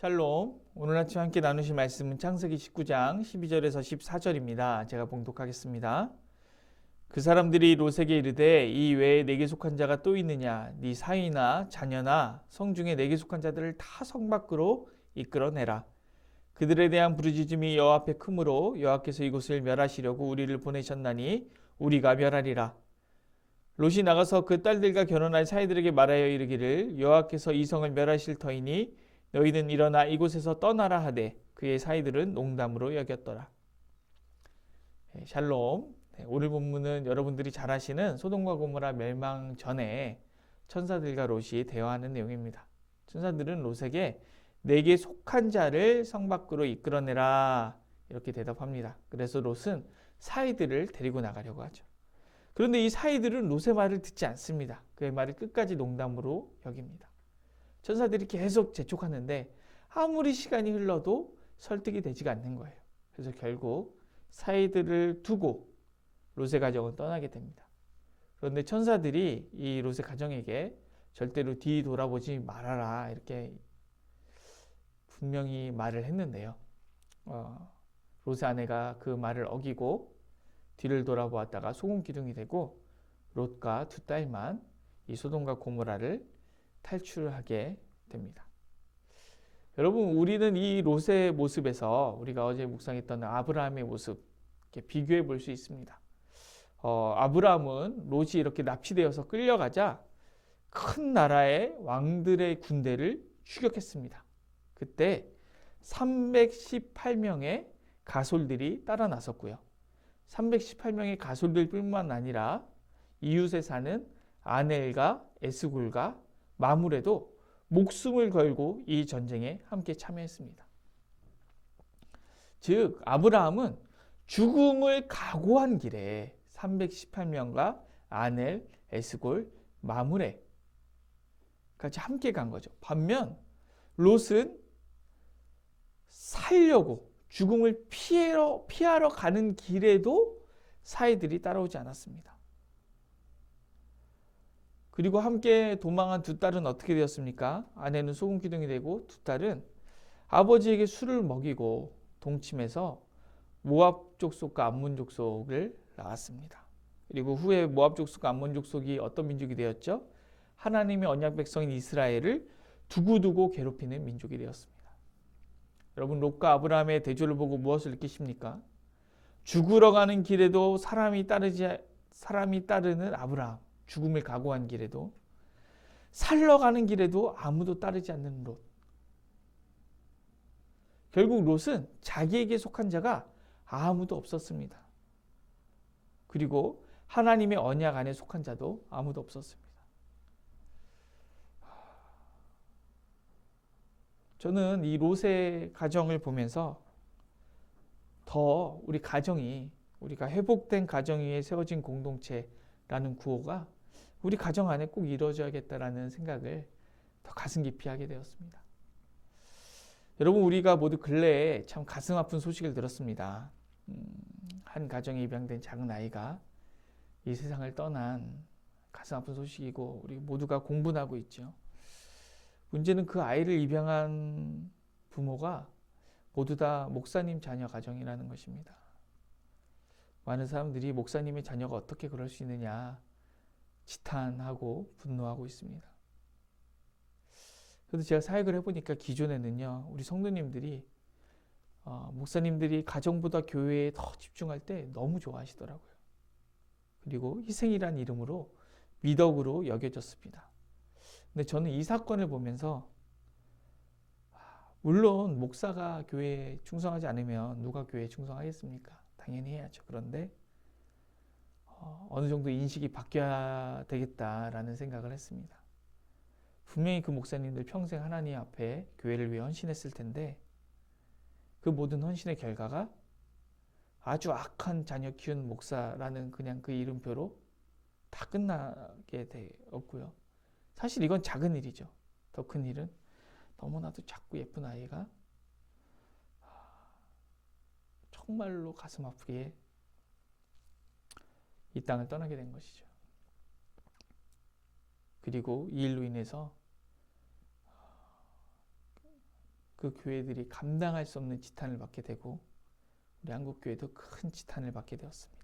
샬롬. 오늘 아침 함께 나누실 말씀은 창세기 19장 12절에서 14절입니다. 제가 봉독하겠습니다. 그 사람들이 롯에게 이르되 이 외에 내게 속한 자가 또 있느냐? 네 사위나 자녀나 성 중에 내게 속한 자들을 다 성 밖으로 이끌어내라. 그들에 대한 부르짖음이 여호와 앞에 크므로 여호와께서 이곳을 멸하시려고 우리를 보내셨나니 우리가 멸하리라. 롯이 나가서 그 딸들과 결혼할 사이들에게 말하여 이르기를 여호와께서 이 성을 멸하실 터이니 너희는 일어나 이곳에서 떠나라 하되 그의 사이들은 농담으로 여겼더라. 샬롬. 오늘 본문은 여러분들이 잘 아시는 소돔과 고모라 멸망 전에 천사들과 롯이 대화하는 내용입니다. 천사들은 롯에게 내게 속한 자를 성 밖으로 이끌어내라 이렇게 대답합니다. 그래서 롯은 사이들을 데리고 나가려고 하죠. 그런데 이 사이들은 롯의 말을 듣지 않습니다. 그의 말을 끝까지 농담으로 여깁니다. 천사들이 계속 재촉하는데 아무리 시간이 흘러도 설득이 되지가 않는 거예요. 그래서 결국 사이들을 두고 롯의 가정은 떠나게 됩니다. 그런데 천사들이 이 롯의 가정에게 절대로 뒤 돌아보지 말아라 이렇게 분명히 말을 했는데요. 롯의 아내가 그 말을 어기고 뒤를 돌아보았다가 소금 기둥이 되고 롯과 두 딸만 이 소돔과 고모라를 탈출하게 됩니다. 여러분, 우리는 이 롯의 모습에서 우리가 어제 묵상했던 아브라함의 모습 이렇게 비교해 볼 수 있습니다. 아브라함은 롯이 이렇게 납치되어서 끌려가자 큰 나라의 왕들의 군대를 추격했습니다. 그때 318명의 가솔들이 따라 나섰고요. 318명의 가솔들뿐만 아니라 이웃에 사는 아넬과 에스골과 마물에도 목숨을 걸고 이 전쟁에 함께 참여했습니다. 즉 아브라함은 죽음을 각오한 길에 318명과 아넬, 에스골, 마물에 같이 함께 간 거죠. 반면 롯은 살려고 죽음을 피하러 가는 길에도 사이들이 따라오지 않았습니다. 그리고 함께 도망한 두 딸은 어떻게 되었습니까? 아내는 소금 기둥이 되고 두 딸은 아버지에게 술을 먹이고 동침해서 모압 족속과 암몬 족속을 낳았습니다. 그리고 후에 모압 족속과 암몬 족속이 어떤 민족이 되었죠? 하나님의 언약 백성인 이스라엘을 두고두고 괴롭히는 민족이 되었습니다. 여러분, 롯과 아브라함의 대조를 보고 무엇을 느끼십니까? 죽으러 가는 길에도 사람이 따르는 아브라함, 죽음을 각오한 길에도, 살러 가는 길에도 아무도 따르지 않는 롯. 결국 롯은 자기에게 속한 자가 아무도 없었습니다. 그리고 하나님의 언약 안에 속한 자도 아무도 없었습니다. 저는 이 롯의 가정을 보면서 더 우리 가정이, 우리가 회복된 가정 위에 세워진 공동체라는 구호가 우리 가정 안에 꼭 이루어져야겠다라는 생각을 더 가슴 깊이 하게 되었습니다. 여러분, 우리가 모두 근래에 참 가슴 아픈 소식을 들었습니다. 한 가정에 입양된 작은 아이가 이 세상을 떠난 가슴 아픈 소식이고 우리 모두가 공분하고 있죠. 문제는 그 아이를 입양한 부모가 모두 다 목사님 자녀 가정이라는 것입니다. 많은 사람들이 목사님의 자녀가 어떻게 그럴 수 있느냐 지탄하고 분노하고 있습니다. 그래서 제가 사역을 해보니까 기존에는요, 우리 성도님들이 목사님들이 가정보다 교회에 더 집중할 때 너무 좋아하시더라고요. 그리고 희생이란 이름으로 미덕으로 여겨졌습니다. 근데 저는 이 사건을 보면서 물론 목사가 교회에 충성하지 않으면 누가 교회에 충성하겠습니까? 당연히 해야죠. 그런데 어느 정도 인식이 바뀌어야 되겠다라는 생각을 했습니다. 분명히 그 목사님들 평생 하나님 앞에 교회를 위해 헌신했을 텐데 그 모든 헌신의 결과가 아주 악한 자녀 키운 목사라는 그냥 그 이름표로 다 끝나게 되었고요. 사실 이건 작은 일이죠. 더 큰 일은 너무나도 작고 예쁜 아이가 정말로 가슴 아프게 이 땅을 떠나게 된 것이죠. 그리고 이 일로 인해서 그 교회들이 감당할 수 없는 지탄을 받게 되고 우리 한국교회도 큰 지탄을 받게 되었습니다.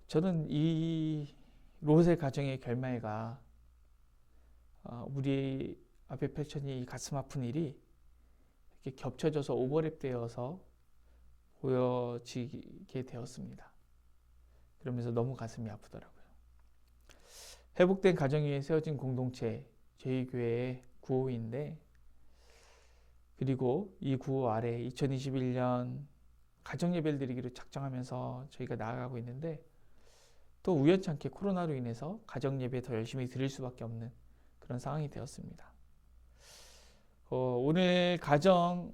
저는 이 롯의 가정의 결말과 우리 앞에 펼쳐진 이 가슴 아픈 일이 이렇게 겹쳐져서 오버랩되어서 보여지게 되었습니다. 그러면서 너무 가슴이 아프더라고요. 회복된 가정 위에 세워진 공동체, 저희 교회의 구호인데, 그리고 이 구호 아래 2021년 가정예배를 드리기로 작정하면서 저희가 나아가고 있는데, 또 우연찮게 코로나로 인해서 가정예배 더 열심히 드릴 수밖에 없는 그런 상황이 되었습니다. 오늘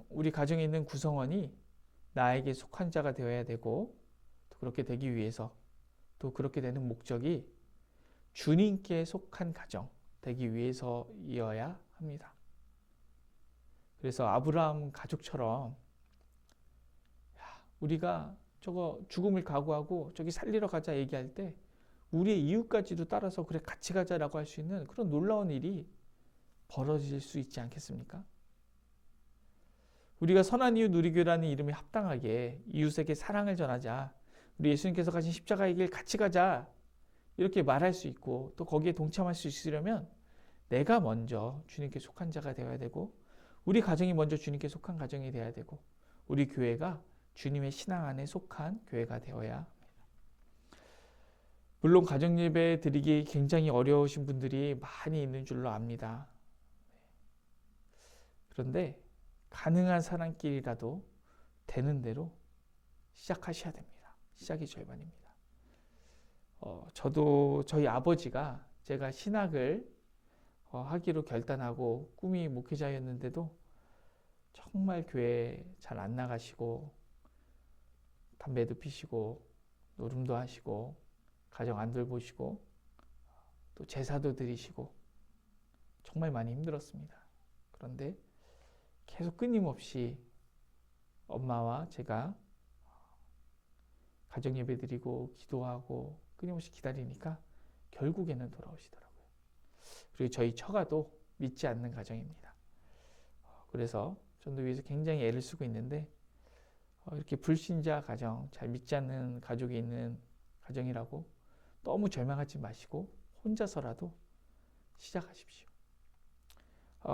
우리 가정에 있는 구성원이 나에게 속한 자가 되어야 되고, 또 그렇게 되기 위해서, 또 그렇게 되는 목적이 주님께 속한 가정 되기 위해서이어야 합니다. 그래서 아브라함 가족처럼 우리가 저거 죽음을 각오하고 저기 살리러 가자 얘기할 때 우리의 이웃까지도 따라서 그래 같이 가자라고 할 수 있는 그런 놀라운 일이 벌어질 수 있지 않겠습니까? 우리가 선한 이웃 누리교라는 이름에 합당하게 이웃에게 사랑을 전하자, 우리 예수님께서 가신 십자가의 길 같이 가자 이렇게 말할 수 있고, 또 거기에 동참할 수 있으려면 내가 먼저 주님께 속한 자가 되어야 되고, 우리 가정이 먼저 주님께 속한 가정이 되어야 되고, 우리 교회가 주님의 신앙 안에 속한 교회가 되어야 합니다. 물론 가정예배 드리기 굉장히 어려우신 분들이 많이 있는 줄로 압니다. 그런데 가능한 사람끼리라도 되는 대로 시작하셔야 됩니다. 시작이 절반입니다. 저도 저희 아버지가 제가 신학을 하기로 결단하고 꿈이 목회자였는데도 정말 교회 잘 안 나가시고 담배도 피시고 노름도 하시고 가정 안 돌보시고 또 제사도 드리시고 정말 많이 힘들었습니다. 그런데 계속 끊임없이 엄마와 제가 가정 예배 드리고 기도하고 끊임없이 기다리니까 결국에는 돌아오시더라고요. 그리고 저희 처가도 믿지 않는 가정입니다. 그래서 전도위에서 굉장히 애를 쓰고 있는데, 이렇게 불신자 가정, 잘 믿지 않는 가족이 있는 가정이라고 너무 절망하지 마시고 혼자서라도 시작하십시오.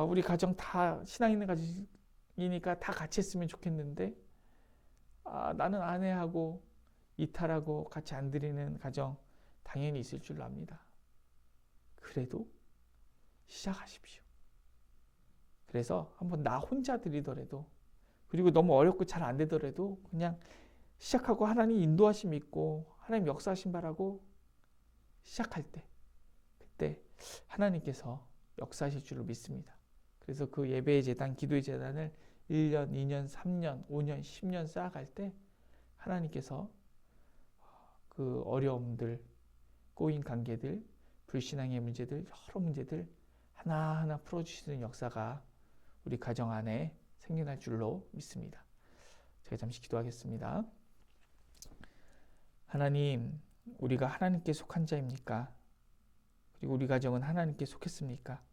우리 가정 다 신앙 있는 가정이니까 다 같이 했으면 좋겠는데, 나는 아내하고 이탈하고 같이 안 드리는 가정 당연히 있을 줄 압니다. 그래도 시작하십시오. 그래서 한번 나 혼자 드리더라도, 그리고 너무 어렵고 잘 안 되더라도 그냥 시작하고 하나님 인도하심 있고 하나님 역사하심 바라고 시작할 때, 그때 하나님께서 역사하실 줄로 믿습니다. 그래서 그 예배의 재단, 기도의 재단을 1년, 2년, 3년, 5년, 10년 쌓아갈 때 하나님께서 그 어려움들, 꼬인 관계들, 불신앙의 문제들, 여러 문제들 하나하나 풀어주시는 역사가 우리 가정 안에 생겨날 줄로 믿습니다. 제가 잠시 기도하겠습니다. 하나님, 우리가 하나님께 속한 자입니까? 그리고 우리 가정은 하나님께 속했습니까?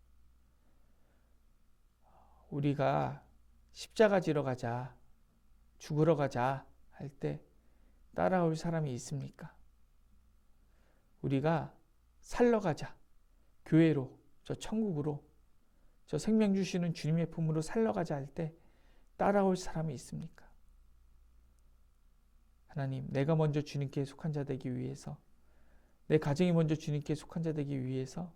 우리가 십자가 지러 가자, 죽으러 가자 할 때 따라올 사람이 있습니까? 우리가 살러 가자, 교회로, 저 천국으로, 저 생명 주시는 주님의 품으로 살러 가자 할 때 따라올 사람이 있습니까? 하나님, 내가 먼저 주님께 속한 자 되기 위해서, 내 가정이 먼저 주님께 속한 자 되기 위해서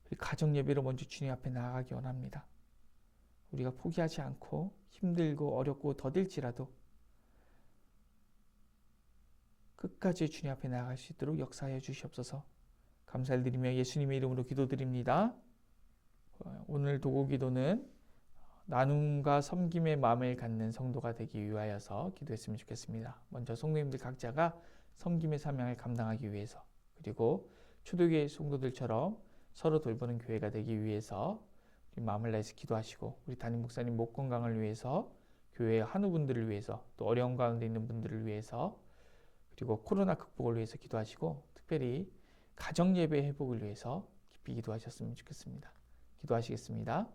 우리 가정 예배로 먼저 주님 앞에 나아가기 원합니다. 우리가 포기하지 않고 힘들고 어렵고 더딜지라도 끝까지 주님 앞에 나아갈 수 있도록 역사하여 주시옵소서. 감사를 드리며 예수님의 이름으로 기도드립니다. 오늘 도고 기도는 나눔과 섬김의 마음을 갖는 성도가 되기 위하여서 기도했으면 좋겠습니다. 먼저 성도님들 각자가 섬김의 사명을 감당하기 위해서, 그리고 초대교회 성도들처럼 서로 돌보는 교회가 되기 위해서 우리 마음을 다해서 기도하시고, 우리 담임 목사님 목 건강을 위해서, 교회의 한우분들을 위해서, 또 어려운 가운데 있는 분들을 위해서, 그리고 코로나 극복을 위해서 기도하시고, 특별히 가정예배 회복을 위해서 깊이 기도하셨으면 좋겠습니다. 기도하시겠습니다.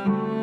네.